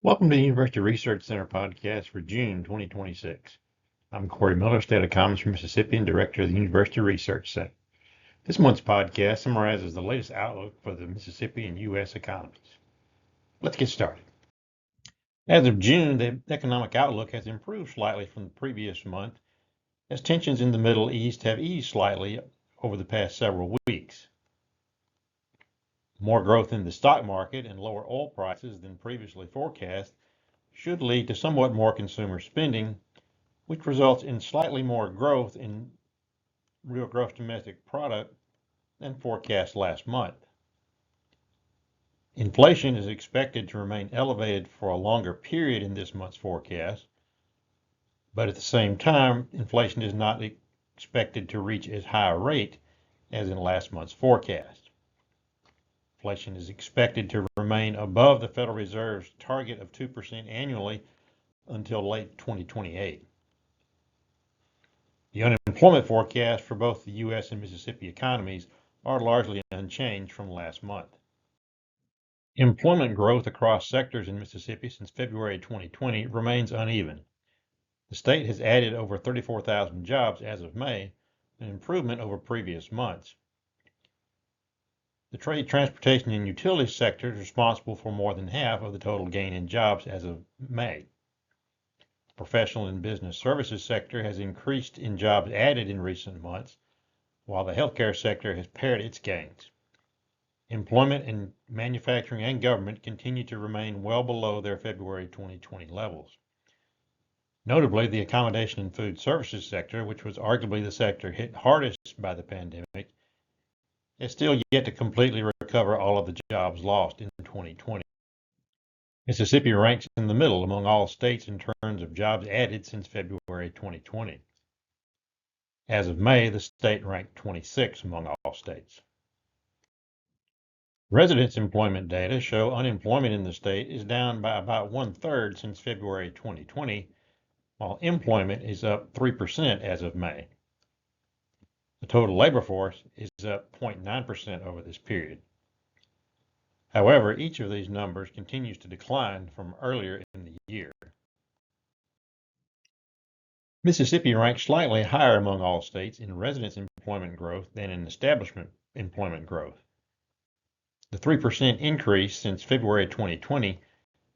Welcome to the University Research Center podcast for June 2026. I'm Corey Miller, State Economist from Mississippi and Director of the University Research Center. This month's podcast summarizes the latest outlook for the Mississippi and U.S. economies. Let's get started. As of June, the economic outlook has improved slightly from the previous month as tensions in the Middle East have eased slightly over the past several weeks. More growth in the stock market and lower oil prices than previously forecast should lead to somewhat more consumer spending, which results in slightly more growth in real gross domestic product than forecast last month. Inflation is expected to remain elevated for a longer period in this month's forecast, but at the same time, inflation is not expected to reach as high a rate as in last month's forecast. Inflation is expected to remain above the Federal Reserve's target of 2% annually until late 2028. The unemployment forecast for both the U.S. and Mississippi economies are largely unchanged from last month. Employment growth across sectors in Mississippi since February 2020 remains uneven. The state has added over 34,000 jobs as of May, an improvement over previous months. The trade, transportation, and utilities sector is responsible for more than half of the total gain in jobs as of May. The professional and business services sector has increased in jobs added in recent months, while the healthcare sector has pared its gains. Employment in manufacturing and government continue to remain well below their February 2020 levels. Notably, the accommodation and food services sector, which was arguably the sector hit hardest by the pandemic, is still yet to completely recover all of the jobs lost in 2020. Mississippi ranks in the middle among all states in terms of jobs added since February 2020. As of May, the state ranked 26 among all states. Residence employment data show unemployment in the state is down by about 1/3 since February 2020, while employment is up 3% as of May. The total labor force is up 0.9% over this period. However, each of these numbers continues to decline from earlier in the year. Mississippi ranks slightly higher among all states in residence employment growth than in establishment employment growth. The 3% increase since February 2020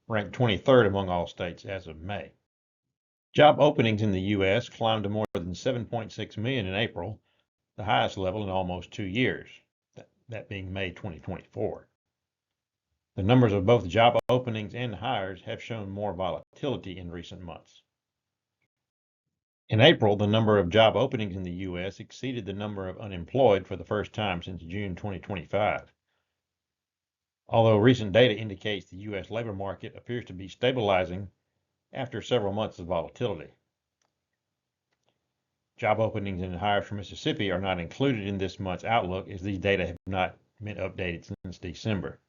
ranked 23rd among all states as of May. Job openings in the U.S. climbed to more than 7.6 million in April, the highest level in almost 2 years, that being May 2024. The numbers of both job openings and hires have shown more volatility in recent months. In April, the number of job openings in the U.S. exceeded the number of unemployed for the first time since June 2025. Although recent data indicates the U.S. labor market appears to be stabilizing after several months of volatility. Job openings and hires for Mississippi are not included in this month's outlook as these data have not been updated since December.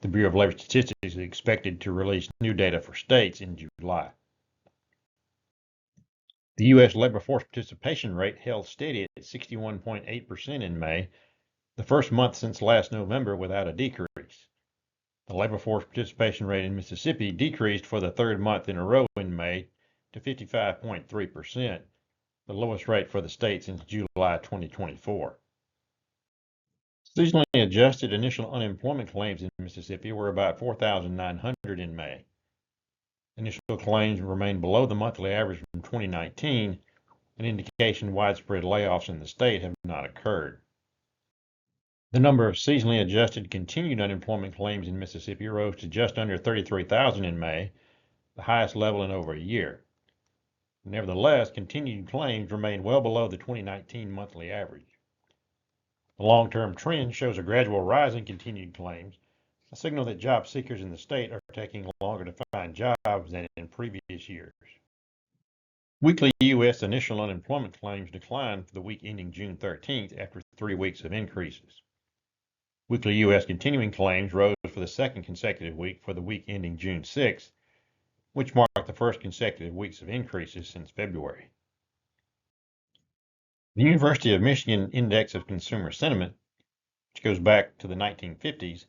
The Bureau of Labor Statistics is expected to release new data for states in July. The U.S. labor force participation rate held steady at 61.8% in May, the first month since last November without a decrease. The labor force participation rate in Mississippi decreased for the third month in a row in May to 55.3%, the lowest rate for the state since July 2024. Seasonally adjusted initial unemployment claims in Mississippi were about 4,900 in May. Initial claims remain below the monthly average from 2019, an indication widespread layoffs in the state have not occurred. The number of seasonally adjusted continued unemployment claims in Mississippi rose to just under 33,000 in May, the highest level in over a year. Nevertheless, continued claims remain well below the 2019 monthly average. The long-term trend shows a gradual rise in continued claims, a signal that job seekers in the state are taking longer to find jobs than in previous years. Weekly U.S. initial unemployment claims declined for the week ending June 13th after 3 weeks of increases. Weekly U.S. continuing claims rose for the second consecutive week for the week ending June 6th, which marked the first consecutive weeks of increases since February. The University of Michigan Index of Consumer Sentiment, which goes back to the 1950s,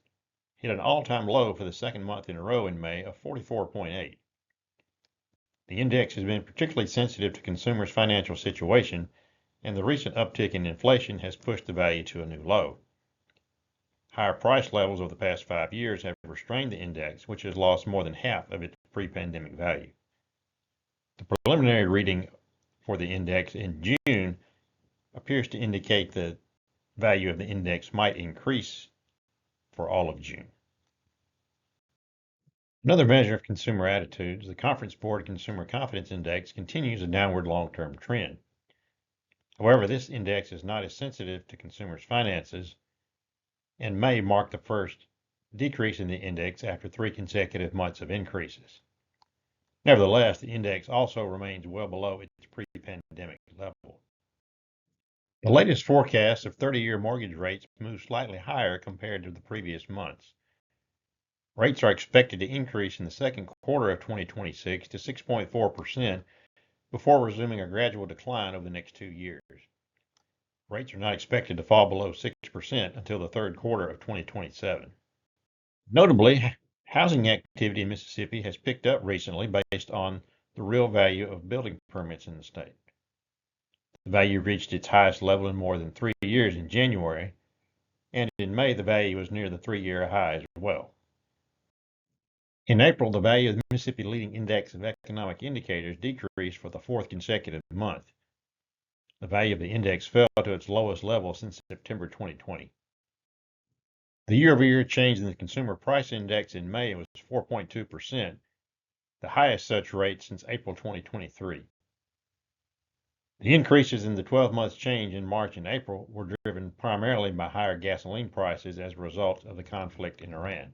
hit an all-time low for the second month in a row in May of 44.8. The index has been particularly sensitive to consumers' financial situation, and the recent uptick in inflation has pushed the value to a new low. Higher price levels over the past 5 years have restrained the index, which has lost more than half of its pre-pandemic value. The preliminary reading for the index in June appears to indicate the value of the index might increase for all of June. Another measure of consumer attitudes, the Conference Board Consumer Confidence Index continues a downward long-term trend. However, this index is not as sensitive to consumers' finances and may mark the first decrease in the index after 3 consecutive months of increases. Nevertheless, the index also remains well below its pre-pandemic level. The latest forecast of 30-year mortgage rates moved slightly higher compared to the previous months. Rates are expected to increase in the second quarter of 2026 to 6.4% before resuming a gradual decline over the next 2 years. Rates are not expected to fall below 6% until the third quarter of 2027. Notably, housing activity in Mississippi has picked up recently based on the real value of building permits in the state. The value reached its highest level in more than 3 years in January, and in May the value was near the 3-year high as well. In April, the value of the Mississippi Leading Index of Economic Indicators decreased for the 4th consecutive month. The value of the index fell to its lowest level since September 2020. The year-over-year change in the Consumer Price Index in May was 4.2%, the highest such rate since April 2023. The increases in the 12-month change in March and April were driven primarily by higher gasoline prices as a result of the conflict in Iran.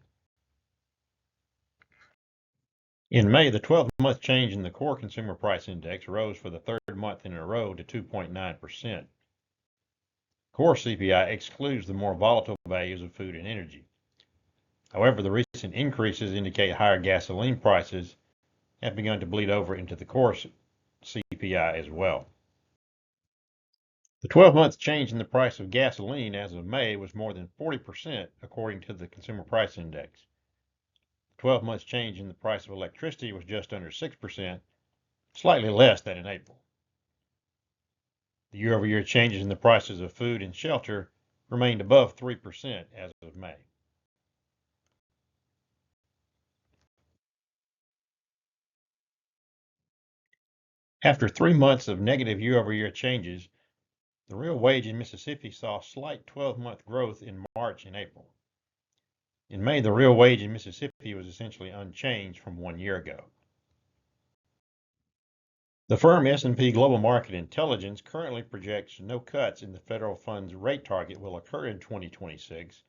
In May, the 12-month change in the Core Consumer Price Index rose for the third month in a row to 2.9%. Core CPI excludes the more volatile values of food and energy. However, the recent increases indicate higher gasoline prices have begun to bleed over into the Core CPI as well. The 12-month change in the price of gasoline as of May was more than 40% according to the Consumer Price Index. 12-month change in the price of electricity was just under 6%, slightly less than in April. The year-over-year changes in the prices of food and shelter remained above 3% as of May. After 3 months of negative year-over-year changes, the real wage in Mississippi saw slight 12-month growth in March and April. In May, the real wage in Mississippi was essentially unchanged from 1 year ago. The firm S&P Global Market Intelligence currently projects no cuts in the federal funds rate target will occur in 2026,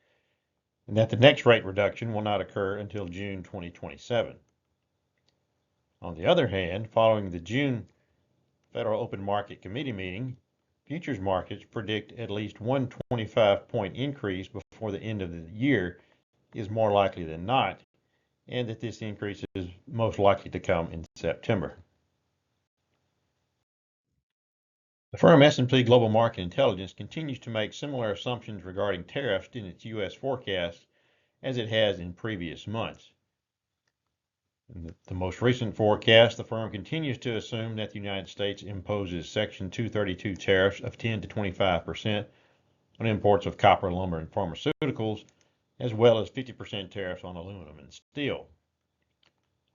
and that the next rate reduction will not occur until June 2027. On the other hand, following the June Federal Open Market Committee meeting, futures markets predict at least one 25-point increase before the end of the year is more likely than not, and that this increase is most likely to come in September. The firm S&P Global Market Intelligence continues to make similar assumptions regarding tariffs in its U.S. forecast as it has in previous months. In the most recent forecast, the firm continues to assume that the United States imposes Section 232 tariffs of 10 to 25% on imports of copper, lumber, and pharmaceuticals, as well as 50% tariffs on aluminum and steel.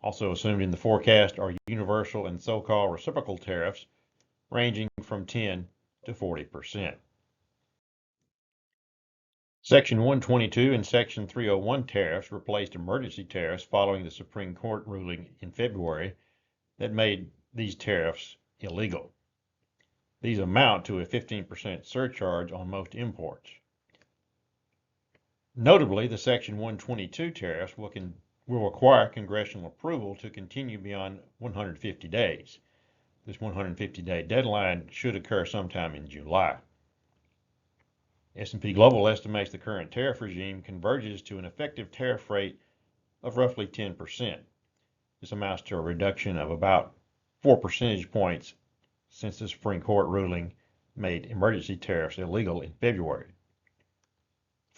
Also assumed in the forecast are universal and so-called reciprocal tariffs ranging from 10 to 40%. Section 122 and Section 301 tariffs replaced emergency tariffs following the Supreme Court ruling in February that made these tariffs illegal. These amount to a 15% surcharge on most imports. Notably, the Section 122 tariffs will require congressional approval to continue beyond 150 days. This 150-day deadline should occur sometime in July. S&P Global estimates the current tariff regime converges to an effective tariff rate of roughly 10%. This amounts to a reduction of about 4 percentage points since the Supreme Court ruling made emergency tariffs illegal in February.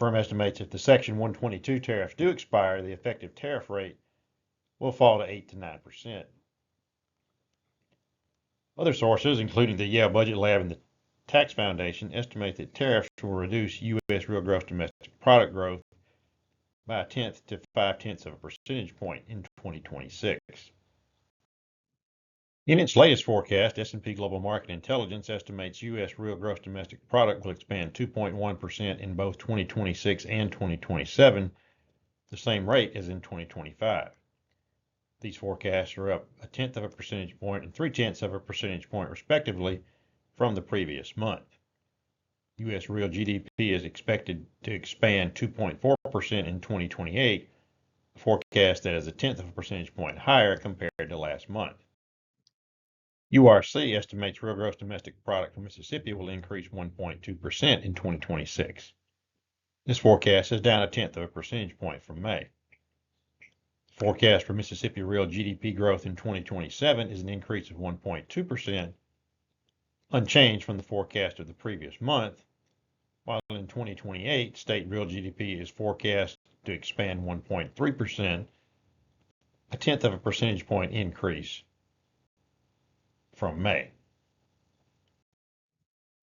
firm estimates if the Section 122 tariffs do expire, the effective tariff rate will fall to 8 to 9%. Other sources, including the Yale Budget Lab and the Tax Foundation, estimate that tariffs will reduce U.S. real gross domestic product growth by 1/10 to 0.5 of a percentage point in 2026. In its latest forecast, S&P Global Market Intelligence estimates U.S. real gross domestic product will expand 2.1% in both 2026 and 2027, the same rate as in 2025. These forecasts are up 1/10 of a percentage point and 0.3 of a percentage point, respectively, from the previous month. U.S. real GDP is expected to expand 2.4% in 2028, a forecast that is 1/10 of a percentage point higher compared to last month. URC estimates real gross domestic product for Mississippi will increase 1.2% in 2026. This forecast is down 1/10 of a percentage point from May. The forecast for Mississippi real GDP growth in 2027 is an increase of 1.2%, unchanged from the forecast of the previous month, while in 2028, state real GDP is forecast to expand 1.3%, a 1/10 of a percentage point increase from May.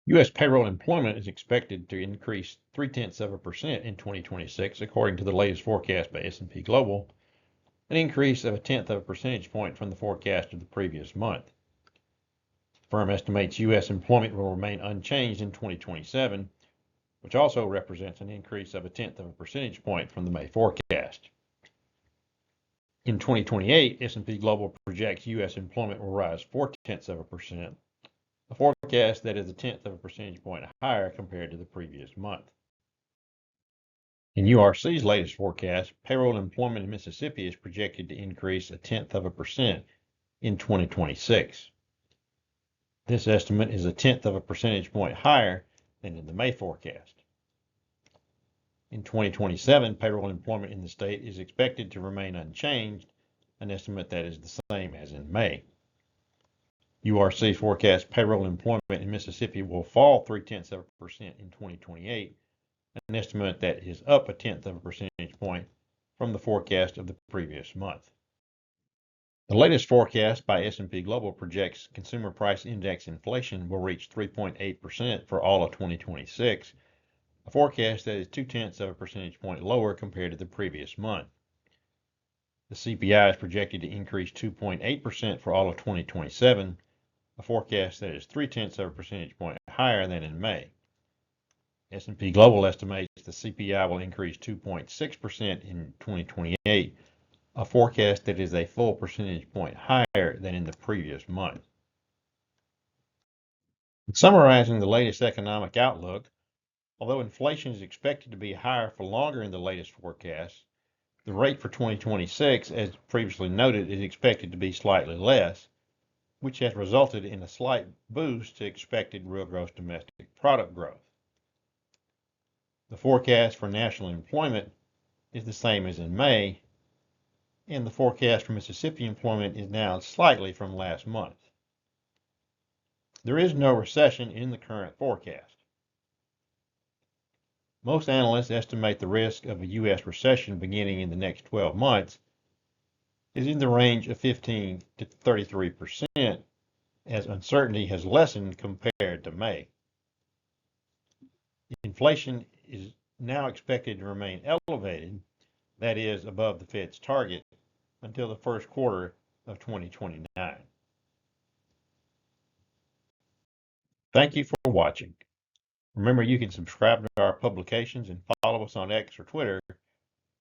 U.S. payroll employment is expected to increase 0.3% in 2026, according to the latest forecast by S&P Global, an increase of 1/10 of a percentage point from the forecast of the previous month. The firm estimates U.S. employment will remain unchanged in 2027, which also represents an increase of 1/10 of a percentage point from the May forecast. In 2028, S&P Global projects U.S. employment will rise 0.4%, a forecast that is 1/10 of a percentage point higher compared to the previous month. In URC's latest forecast, payroll employment in Mississippi is projected to increase 1/10 of a percent in 2026. This estimate is 1/10 of a percentage point higher than in the May forecast. In 2027, payroll employment in the state is expected to remain unchanged, an estimate that is the same as in May. URC forecasts payroll employment in Mississippi will fall 0.3% in 2028, an estimate that is up 1/10 of a percentage point from the forecast of the previous month. The latest forecast by S&P Global projects consumer price index inflation will reach 3.8% for all of 2026, a forecast that is 0.2 of a percentage point lower compared to the previous month. The CPI is projected to increase 2.8% for all of 2027, a forecast that is 0.3 of a percentage point higher than in May. S&P Global estimates the CPI will increase 2.6% in 2028, a forecast that is a full percentage point higher than in the previous month. Summarizing the latest economic outlook, although inflation is expected to be higher for longer in the latest forecast, the rate for 2026, as previously noted, is expected to be slightly less, which has resulted in a slight boost to expected real gross domestic product growth. The forecast for national employment is the same as in May, and the forecast for Mississippi employment is down slightly from last month. There is no recession in the current forecast. Most analysts estimate the risk of a U.S. recession beginning in the next 12 months is in the range of 15 to 33%, as uncertainty has lessened compared to May. Inflation is now expected to remain elevated, that is, above the Fed's target, until the first quarter of 2029. Thank you for watching. Remember, you can subscribe to our publications and follow us on X or Twitter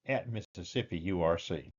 at Mississippi URC.